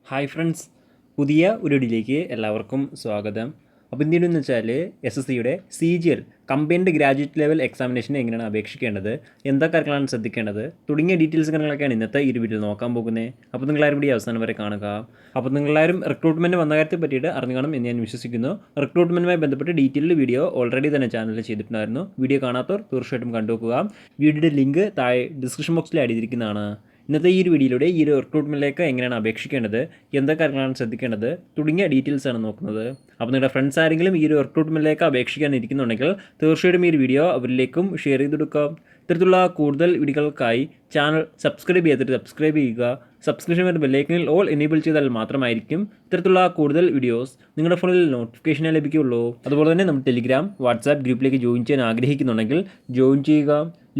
Hi friends, പുതിയ ഒരു വീഡിയോയിലേക്ക് എല്ലാവർക്കും സ്വാഗതം. അപ്പോൾ എന്തെന്ന് വെച്ചാൽ SSCയുടെ CGL കമ്പൈൻഡ് ഗ്രാജുവേറ്റ് ലെവൽ എക്സാമിനേഷന് എങ്ങനെയാണ് അപേക്ഷിക്കേണ്ടത്, എന്തൊക്കെ കാര്യങ്ങളാണ് ശ്രദ്ധിക്കേണ്ടത് തുടങ്ങിയ ഡീറ്റെയിൽസ് കാര്യങ്ങളൊക്കെയാണ് ഇന്നത്തെ ഈ ഒരു വീഡിയോയിൽ നോക്കാൻ പോകുന്നത്. അപ്പോൾ നിങ്ങളാരും വീഡിയോ അവസാനം വരെ കാണുക. അപ്പോൾ നിങ്ങളാരും റിക്രൂട്ട്മെൻറ്റ് വന്ന കാര്യത്തെ പറ്റിയിട്ട് അറിഞ്ഞു കാണും എന്ന് ഞാൻ വിശ്വസിക്കുന്നു. റിക്രൂട്ട്മെൻറ്റുമായി ബന്ധപ്പെട്ട് ഡീറ്റെയിൽഡ് വീഡിയോ ഓൾറെഡി തന്നെ ചാനലിൽ ചെയ്തിട്ടുണ്ടായിരുന്നു. വീഡിയോ കാണാത്തവർ തീർച്ചയായിട്ടും കണ്ടുവെക്കുക. വീഡിയോയുടെ ലിങ്ക് താഴെ ഡിസ്ക്രിപ്ഷൻ ബോക്സിൽ ആഡ് ചെയ്തിരിക്കുന്നതാണ്. ഇന്നത്തെ ഈ ഒരു വീഡിയോയിലൂടെ ഈ ഒരു റിക്രൂട്ട്മെൻറ്റിലേക്ക് എങ്ങനെയാണ് അപേക്ഷിക്കേണ്ടത്, എന്തൊക്കെ കാര്യങ്ങളാണ് ശ്രദ്ധിക്കേണ്ടത് തുടങ്ങിയ ഡീറ്റെയിൽസ് ആണ് നോക്കുന്നത്. അപ്പോൾ നിങ്ങളുടെ ഫ്രണ്ട്സ് ആരെങ്കിലും ഈ ഒരു റിക്രൂട്ട്മെൻറ്റിലേക്ക് അപേക്ഷിക്കാൻ ഇരിക്കുന്നുണ്ടെങ്കിൽ തീർച്ചയായിട്ടും ഈ ഒരു വീഡിയോ അവരിലേക്കും ഷെയർ ചെയ്ത് കൊടുക്കാം. ഇത്തരത്തിലുള്ള കൂടുതൽ വീഡിയോകൾക്കായി ചാനൽ സബ്സ്ക്രൈബ് ചെയ്തിട്ട് സബ്സ്ക്രൈബ് ചെയ്യുക. സബ്സ്ക്രിപ്ഷൻ വരുന്ന ബെല്ലൈക്കനിൽ ഓൾ എനേബിൾ ചെയ്താൽ മാത്രമായിരിക്കും ഇത്തരത്തിലുള്ള കൂടുതൽ വീഡിയോസ് നിങ്ങളുടെ ഫോണിൽ നോട്ടിഫിക്കേഷനെ ലഭിക്കുകയുള്ളൂ. അതുപോലെ തന്നെ നമ്മൾ ടെലിഗ്രാം, വാട്സാപ്പ് ഗ്രൂപ്പിലേക്ക് ജോയിൻ ചെയ്യാൻ ആഗ്രഹിക്കുന്നുണ്ടെങ്കിൽ ജോയിൻ ചെയ്യുക.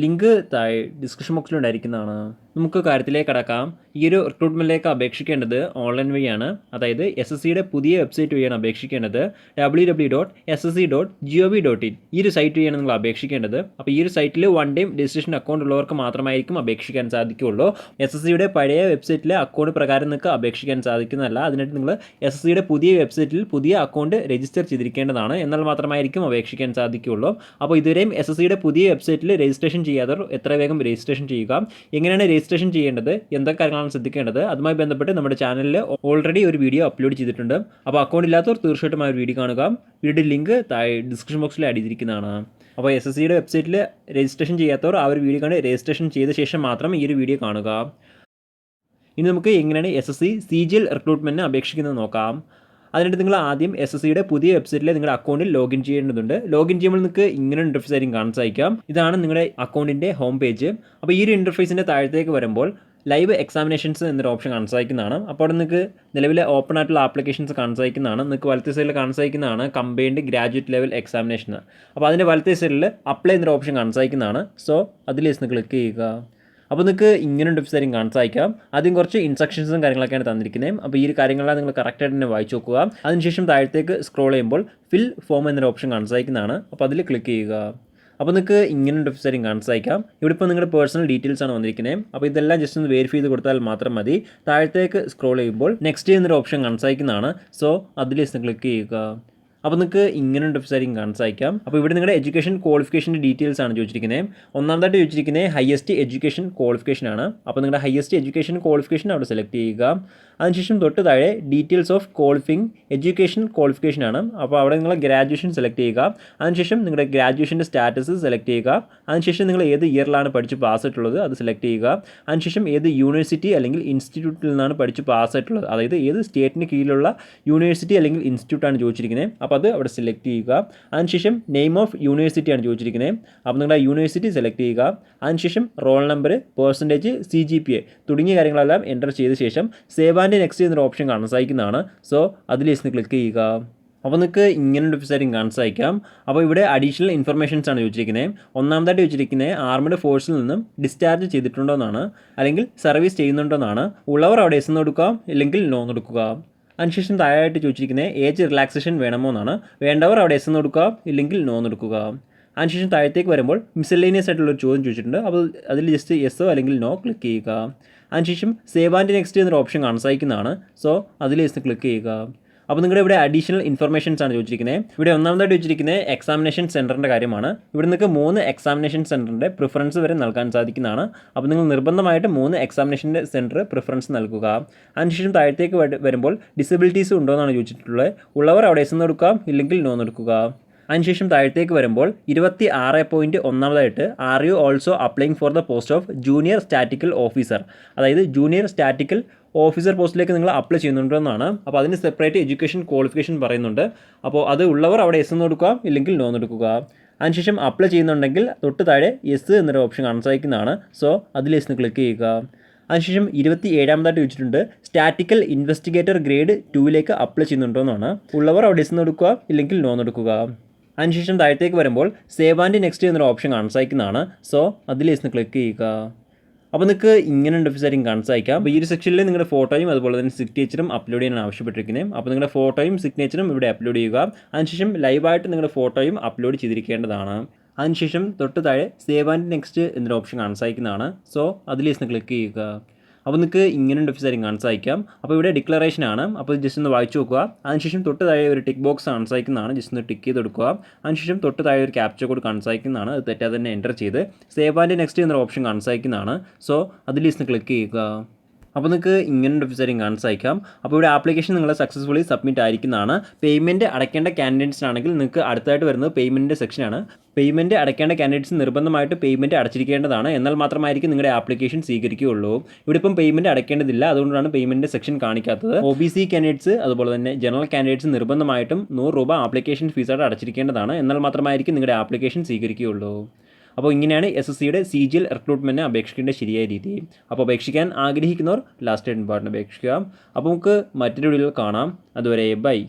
ലിങ്ക് താഴെ ഡിസ്ക്രിപ്ഷൻ ബോക്സിലുണ്ടായിരിക്കുന്നതാണ്. നമുക്ക് കാര്യത്തിലേക്ക് കടക്കാം. ഈ ഒരു റിക്രൂട്ട്മെൻറ്റിലേക്ക് അപേക്ഷിക്കേണ്ടത് ഓൺലൈൻ വഴിയാണ്. അതായത് SSCയുടെ പുതിയ വെബ്സൈറ്റ് വഴിയാണ് അപേക്ഷിക്കേണ്ടത്. www.ssc.gov.in ഈ ഒരു സൈറ്റ് വഴിയാണ് നിങ്ങൾ അപേക്ഷിക്കേണ്ടത്. അപ്പോൾ ഈ ഒരു സൈറ്റിൽ വൺ ടൈം രജിസ്ട്രേഷൻ അക്കൗണ്ട് ഉള്ളവർക്ക് മാത്രമായിരിക്കും അപേക്ഷിക്കാൻ സാധിക്കുകയുള്ളൂ. SSCയുടെ പഴയ വെബ്സൈറ്റിലെ അക്കൗണ്ട് പ്രകാരം നിങ്ങൾക്ക് അപേക്ഷിക്കാൻ സാധിക്കുന്നതല്ല. അതിനായിട്ട് നിങ്ങൾ SSCയുടെ പുതിയ വെബ്സൈറ്റിൽ പുതിയ അക്കൗണ്ട് രജിസ്റ്റർ ചെയ്തിരിക്കേണ്ടതാണ്. എന്നാൽ മാത്രമായിരിക്കും അപേക്ഷിക്കാൻ സാധിക്കുകയുള്ളൂ. അപ്പോൾ ഇതുവരെയും SSCയുടെ പുതിയ വെബ്സൈറ്റിൽ രജിസ്ട്രേഷൻ ചെയ്യാത്തവർ എത്ര വേഗം രജിസ്ട്രേഷൻ ചെയ്യുക. എങ്ങനെയാണ് രജിസ്ട്രേഷൻ ചെയ്യേണ്ടത്, എന്തൊക്കെ കാര്യങ്ങളാണ് ശ്രദ്ധിക്കേണ്ടത്, അതുമായി ബന്ധപ്പെട്ട് നമ്മുടെ ചാനലിൽ ഓൾറെഡി ഒരു വീഡിയോ അപ്ലോഡ് ചെയ്തിട്ടുണ്ട്. അപ്പോൾ അക്കൗണ്ട് ഇല്ലാത്തവർ തീർച്ചയായിട്ടും ആ ഒരു വീഡിയോ കാണുക. വീഡിയോയുടെ ലിങ്ക് താഴെ ഡിസ്ക്രിപ്ഷൻ ബോക്സിൽ ആഡ് ചെയ്തിരിക്കുന്നതാണ്. അപ്പോൾ SSCയുടെ വെബ്സൈറ്റിൽ രജിസ്ട്രേഷൻ ചെയ്യാത്തവർ ആ ഒരു വീഡിയോ കണ്ട് രജിസ്ട്രേഷൻ ചെയ്ത ശേഷം മാത്രം ഈ ഒരു വീഡിയോ കാണുക. ഇനി നമുക്ക് എങ്ങനെയാണ് SSC CGL റിക്രൂട്ട്മെൻറ്റിന് അപേക്ഷിക്കുന്നത് നോക്കാം. അതിനായിട്ട് നിങ്ങൾ ആദ്യം SSCയുടെ പുതിയ വെബ്സൈറ്റിൽ നിങ്ങളുടെ അക്കൗണ്ടിൽ ലോഗിൻ ചെയ്യേണ്ടതുണ്ട്. ലോഗിൻ ചെയ്യുമ്പോൾ നിങ്ങൾക്ക് ഇങ്ങനെ ഇൻ്റർഫേസ് ആയിരിക്കും കാണാൻ സാധിക്കാം. ഇതാണ് നിങ്ങളുടെ അക്കൗണ്ടിൻ്റെ ഹോം പേജ്. അപ്പോൾ ഈ ഒരു ഇൻ്റർഫേസിൻ്റെ താഴത്തേക്ക് വരുമ്പോൾ ലൈവ് എക്സാമിനേഷൻസ് എന്നൊരു ഓപ്ഷൻ കാണാൻ സാധിക്കുന്നതാണ്. അപ്പോൾ അവിടെ നിങ്ങൾക്ക് നിലവിലെ ഓപ്പൺ ആയിട്ടുള്ള ആപ്ലിക്കേഷൻസ് കാണാൻ സാധിക്കുന്നതാണ്. നിങ്ങൾക്ക് വലത്തെ സൈഡിൽ കാണാൻ സാധിക്കുന്നതാണ് കമ്പൈൻഡ് ഗ്രാജുവേറ്റ് ലെവൽ എക്സാമിനേഷൻ. അപ്പോൾ അതിൻ്റെ വലത്തെ സൈഡിൽ അപ്ലൈ എന്നൊരു ഓപ്ഷൻ കാണാൻ സാധിക്കുന്നതാണ്. സോ അതിൽ ക്ലിക്ക് ചെയ്യുക. അപ്പോൾ നിങ്ങൾക്ക് ഇങ്ങനെ വെബ്സൈറ്റും കാണാൻ സാധിക്കാം. ആദ്യം കുറച്ച് ഇൻസ്ട്രക്ഷൻസും കാര്യങ്ങളൊക്കെയാണ് തന്നിരിക്കുന്നത്. അപ്പോൾ ഈ ഒരു കാര്യങ്ങളെല്ലാം നിങ്ങൾ കറക്റ്റായിട്ട് തന്നെ വായിച്ച് നോക്കുക. അതിനുശേഷം താഴത്തേക്ക് സ്ക്രോൾ ചെയ്യുമ്പോൾ ഫിൽ ഫോം എന്നൊരു ഓപ്ഷൻ കാണാൻ സാധിക്കുന്നതാണ്. അപ്പോൾ അതിൽ ക്ലിക്ക് ചെയ്യുക. അപ്പോൾ നിങ്ങൾക്ക് ഇങ്ങനെ വെബ്സൈറ്റും കാണാൻ സാധിക്കാം. ഇവിടെ ഇപ്പോൾ നിങ്ങളുടെ പേഴ്സണൽ ഡീറ്റെയിൽസ് ആണ് വന്നിരിക്കുന്നത്. അപ്പോൾ ഇതെല്ലാം ജസ്റ്റ് ഒന്ന് വെരിഫൈ ചെയ്ത് കൊടുത്താൽ മാത്രം മതി. താഴത്തേക്ക് സ്ക്രോൾ ചെയ്യുമ്പോൾ നെക്സ്റ്റ് എന്നൊരു ഓപ്ഷൻ കാണാൻ സാധിക്കുന്നതാണ്. സോ അതിൽ ക്ലിക്ക് ചെയ്യുക. അപ്പോൾ നിങ്ങൾക്ക് ഇങ്ങനെ വെബ്സൈറ്റും കാണാൻ സാധിക്കാം. അപ്പോൾ ഇവിടെ നിങ്ങളുടെ എഡ്യൂക്കേഷൻ ക്വാളിഫിക്കേഷൻ്റെ ഡീറ്റെയിൽസ് ആണ് ചോദിച്ചിരിക്കുന്നത്. ഒന്നാമതായിട്ട് ചോദിച്ചിരിക്കുന്നത് ഹയസ്റ്റ് എഡ്യൂക്കേഷൻ ക്വാളിഫിക്കേഷൻ ആണ്. അപ്പോൾ നിങ്ങളുടെ ഹയസ്റ്റ് എഡ്യൂക്കേഷൻ ക്വാളിഫിക്കേഷൻ അവിടെ സെലക്ട് ചെയ്യുക. അതിനുശേഷം തൊട്ട് താഴെ ഡീറ്റെയിൽസ് ഓഫ് ക്വാളിഫിങ് എഡ്യൂക്കേഷൻ ക്വാളിഫിക്കേഷൻ ആണ്. അപ്പോൾ അവിടെ നിങ്ങൾ ഗ്രാജുവേഷൻ സെലക്ട് ചെയ്യുക. അതിനുശേഷം നിങ്ങളുടെ ഗ്രാജുവേഷൻ്റെ സ്റ്റാറ്റസ് സെലക്ട് ചെയ്യുക. അതിനുശേഷം നിങ്ങൾ ഏത് ഇയറിലാണ് പഠിച്ച് പാസ്സായിട്ടുള്ളത് അത് സെലക്ട് ചെയ്യുക. അതിനുശേഷം ഏത് യൂണിവേഴ്സിറ്റി അല്ലെങ്കിൽ ഇൻസ്റ്റിറ്റ്യൂട്ടിൽ നിന്നാണ് പഠിച്ച് പാസ്സായിട്ടുള്ളത്, അതായത് ഏത് സ്റ്റേറ്റിന് കീഴിലുള്ള യൂണിവേഴ്സിറ്റി അല്ലെങ്കിൽ ഇൻസ്റ്റിറ്റ്യൂട്ടാണ് ചോദിച്ചിരിക്കുന്നത്. അപ്പോൾ അത് അവിടെ സെലക്ട് ചെയ്യുക. അതിനുശേഷം നെയിം ഓഫ് യൂണിവേഴ്സിറ്റിയാണ് ചോദിച്ചിരിക്കുന്നത്. അപ്പോൾ നിങ്ങളുടെ യൂണിവേഴ്സിറ്റി സെലക്ട് ചെയ്യുക. അതിനുശേഷം റോൾ നമ്പർ, പെർസെൻറ്റേജ്, CGPA തുടങ്ങിയ കാര്യങ്ങളെല്ലാം എൻ്റർ ചെയ്ത ശേഷം സേവ് ആൻഡ് നെക്സ്റ്റ് എന്നൊരു ഓപ്ഷൻ കാണാൻ സാധിക്കുന്നതാണ്. സോ അതിൽ ക്ലിക്ക് ചെയ്യുക. അപ്പോൾ നിങ്ങൾക്ക് ഇങ്ങനെ വെബ്സൈറ്റും കാണാൻ സാധിക്കാം. അപ്പോൾ ഇവിടെ അഡീഷണൽ ഇൻഫർമേഷൻസ് ആണ് ചോദിച്ചിരിക്കുന്നത്. ഒന്നാമതായിട്ട് ചോദിച്ചിരിക്കുന്നത് ആർമഡ് ഫോഴ്സിൽ നിന്നും ഡിസ്ചാർജ് ചെയ്തിട്ടുണ്ടോ എന്നാണ്, അല്ലെങ്കിൽ സർവീസ് ചെയ്യുന്നുണ്ടോ എന്നാണ്. ഉള്ളവർ അവിടെ എസ് എന്ന് കൊടുക്കുക, ഇല്ലെങ്കിൽ നോ എന്ന് കൊടുക്കുക. അതിനുശേഷം താഴെയായിട്ട് ചോദിച്ചിരിക്കുന്നത് ഏജ് റിലാക്സേഷൻ വേണമോ എന്നാണ്. വേണ്ടവർ അവിടെ എസ് എന്ന് കൊടുക്കുക, ഇല്ലെങ്കിൽ നോ എന്ന് കൊടുക്കുക. അതിനുശേഷം താഴത്തേക്ക് വരുമ്പോൾ മിസലേനിയസ് ആയിട്ടുള്ളൊരു ചോദ്യം ചോദിച്ചിട്ടുണ്ട്. അപ്പോൾ അതിൽ ജസ്റ്റ് യെസ്സോ അല്ലെങ്കിൽ നോ ക്ലിക്ക് ചെയ്യുക. അതിനുശേഷം സേവ് ആൻഡ് നെക്സ്റ്റ് എന്നൊരു ഓപ്ഷൻ കാണാൻ സാധിക്കുന്നതാണ്. സോ അതിൽ ക്ലിക്ക് ചെയ്യുക. അപ്പോൾ നിങ്ങളുടെ ഇവിടെ അഡീഷണൽ ഇൻഫർമേഷൻസ് ആണ് ചോദിച്ചിരിക്കുന്നത്. ഇവിടെ ഒന്നാമതായിട്ട് ചോദിച്ചിരിക്കുന്നത് എക്സാമിനേഷൻ സെൻറ്ററിൻ്റെ കാര്യമാണ്. ഇവിടെ നിങ്ങൾക്ക് 3 എക്സാമിനേഷൻ സെൻറ്ററിൻ്റെ പ്രിഫറൻസ് വരെ നൽകാൻ സാധിക്കുന്നതാണ്. അപ്പോൾ നിങ്ങൾ നിർബന്ധമായിട്ട് 3 എക്സാമിനേഷൻ്റെ സെൻറ്റർ പ്രിഫറൻസ് നൽകുക. അതിനുശേഷം താഴത്തേക്ക് വരുമ്പോൾ ഡിസബിലിറ്റീസ് ഉണ്ടോ എന്നാണ് ചോദിച്ചിട്ടുള്ളത്. ഉള്ളവർ അവിടെ എസ് എന്ന് കൊടുക്കുക, ഇല്ലെങ്കിൽ നോ എന്ന് കൊടുക്കുക. അതിനുശേഷം താഴത്തേക്ക് വരുമ്പോൾ 26.1 are you also applying for the post of junior statistical officer, അതായത് ജൂനിയർ സ്റ്റാറ്റിക്കൽ ഓഫീസർ പോസ്റ്റിലേക്ക് നിങ്ങൾ അപ്ലൈ ചെയ്യുന്നുണ്ടെന്നാണ്. അപ്പോൾ അതിന് സെപ്പറേറ്റ് എഡ്യൂക്കേഷൻ ക്വാളിഫിക്കേഷൻ പറയുന്നുണ്ട്. അപ്പോൾ അത് ഉള്ളവർ അവിടെ എസ് എന്ന് കൊടുക്കുക, ഇല്ലെങ്കിൽ നോ എന്ന് കൊടുക്കുക. അതിനുശേഷം അപ്ലൈ ചെയ്യുന്നുണ്ടെങ്കിൽ തൊട്ട് താഴെ എസ് എന്നൊരു ഓപ്ഷൻ കാണാൻ സാധിക്കുന്നതാണ്. സോ അതിൽ എസ് ക്ലിക്ക് ചെയ്യുക. അതിനുശേഷം 27ാമതായിട്ട് ചോദിച്ചിട്ടുണ്ട് സ്റ്റാറ്റിക്കൽ ഇൻവെസ്റ്റിഗേറ്റർ ഗ്രേഡ് 2ലേക്ക് അപ്ലൈ ചെയ്യുന്നുണ്ടോ എന്നാണ്. ഉള്ളവർ അവിടെ എസ് എന്ന് കൊടുക്കുക, ഇല്ലെങ്കിൽ നോ എന്ന് കൊടുക്കുക. അതിനുശേഷം താഴത്തേക്ക് വരുമ്പോൾ സേവ് ആൻഡ് നെക്സ്റ്റ് എന്നൊരു ഓപ്ഷൻ കാണാൻ സാധിക്കുന്നതാണ്. സോ അതിൽ ക്ലിക്ക് ചെയ്യുക. അപ്പോൾ നിങ്ങൾക്ക് ഇങ്ങനെ വെബ്സൈറ്റും കാണാൻ സാധിക്കാം. അപ്പോൾ ഈ ഒരു സെക്ഷനിൽ നിങ്ങളുടെ ഫോട്ടോയും അതുപോലെ തന്നെ സിഗ്നേച്ചറും അപ്ലോഡ് ചെയ്യാൻ ആവശ്യപ്പെട്ടിരിക്കുന്നത്. അപ്പോൾ നിങ്ങളുടെ ഫോട്ടോയും സിഗ്നേച്ചറും ഇവിടെ അപ്ലോഡ് ചെയ്യുക. അതിനുശേഷം ലൈവായിട്ട് നിങ്ങളുടെ ഫോട്ടോയും അപ്ലോഡ് ചെയ്തിരിക്കേണ്ടതാണ്. അതിനുശേഷം തൊട്ട് താഴെ സേവ് ആൻഡ് നെക്സ്റ്റ് എന്നൊരു ഓപ്ഷൻ കാണാൻ സാധിക്കുന്നതാണ്. സോ അതിൽ ക്ലിക്ക് ചെയ്യുക. അപ്പോൾ നിങ്ങൾക്ക് ഇങ്ങനെ ഓഫീസറിങ് കാണാൻ സാധിക്കാം. അപ്പോൾ ഇവിടെ ഡിക്ലറേഷൻ ആണ്. അപ്പോൾ ജസ്റ്റ് ഒന്ന് വായിച്ചു നോക്കുക. അതിനുശേഷം തൊട്ട് താഴെ ഒരു ടിക്ക് ബോക്സ് കാണാൻ സാധിക്കുന്നതാണ്. ജസ്റ്റ് ഒന്ന് ടിക്ക് ചെയ്ത് കൊടുക്കുക. അതിനുശേഷം തൊട്ട് താഴെ ഒരു ക്യാപ്ചർ കോഡ് കാണാൻ സാധിക്കുന്നതാണ്. അത് തെറ്റാതെ തന്നെ എൻ്റർ ചെയ്ത് സേവ് ആൻഡ് നെക്സ്റ്റ് എന്നൊരു ഓപ്ഷൻ കാണാൻ സാധിക്കുന്നതാണ്. സോ അതിൽ ജസ്റ്റ് ക്ലിക്ക് ചെയ്യുക. അപ്പോൾ നിങ്ങൾക്ക് ഇങ്ങനെ ഓഫീസറിങ് കാണാൻ സാധിക്കാം. അപ്പോൾ ഇവിടെ ആപ്ലിക്കേഷൻ നിങ്ങൾ സക്സസ്ഫുള്ളി സബ്മിറ്റ് ആയിരിക്കുന്നതാണ്. പേയ്മെൻറ്റ് അടയ്ക്കേണ്ട കാൻഡിഡേറ്റ്സിനാണെങ്കിൽ നിങ്ങൾക്ക് അടുത്തായിട്ട് വരുന്നത് പേയ്മെൻറ്റിൻ്റെ സെക്ഷനാണ്. പേയ്മെൻറ്റ് അടയ്ക്കേണ്ട കാൻഡിഡേറ്റ്സ് നിർബന്ധമായിട്ട് പേയ്മെൻറ്റ് അടച്ചിരിക്കേണ്ടതാണ്. എന്നാൽ മാത്രമായിരിക്കും നിങ്ങളുടെ ആപ്ലിക്കേഷൻ സ്വീകരിക്കുകയുള്ളൂ. ഇവിടെ ഇപ്പം പേയ്മെൻറ്റ് അടയ്ക്കേണ്ടതില്ല. അതുകൊണ്ടാണ് പേയ്മെൻറ്റ് സെക്ഷൻ കാണിക്കാത്തത്. OBC കാൻഡിഡേറ്റ്സ് അതുപോലെ തന്നെ ജനറൽ കാൻഡിഡേറ്റ്സ് നിർബന്ധമായിട്ടും 100 രൂപ ആപ്ലിക്കേഷൻ ഫീസായിട്ട് അടച്ചിരിക്കേണ്ടതാണ്. എന്നാൽ മാത്രമായിരിക്കും നിങ്ങളുടെ ആപ്ലിക്കേഷൻ സ്വീകരിക്കുകയുള്ളൂ. അപ്പോൾ ഇങ്ങനെയാണ് SSCയുടെ CGL റിക്രൂട്ട്മെൻറ്റിന് അപേക്ഷിക്കേണ്ട ശരിയായ രീതി. അപ്പോൾ അപേക്ഷിക്കാൻ ആഗ്രഹിക്കുന്നവർ ലാസ്റ്റ് ഡേറ്റ് അപേക്ഷിക്കുക. അപ്പോൾ നമുക്ക് മറ്റൊരു വീഡിയോയിൽ കാണാം. അതുവരെ ബൈ.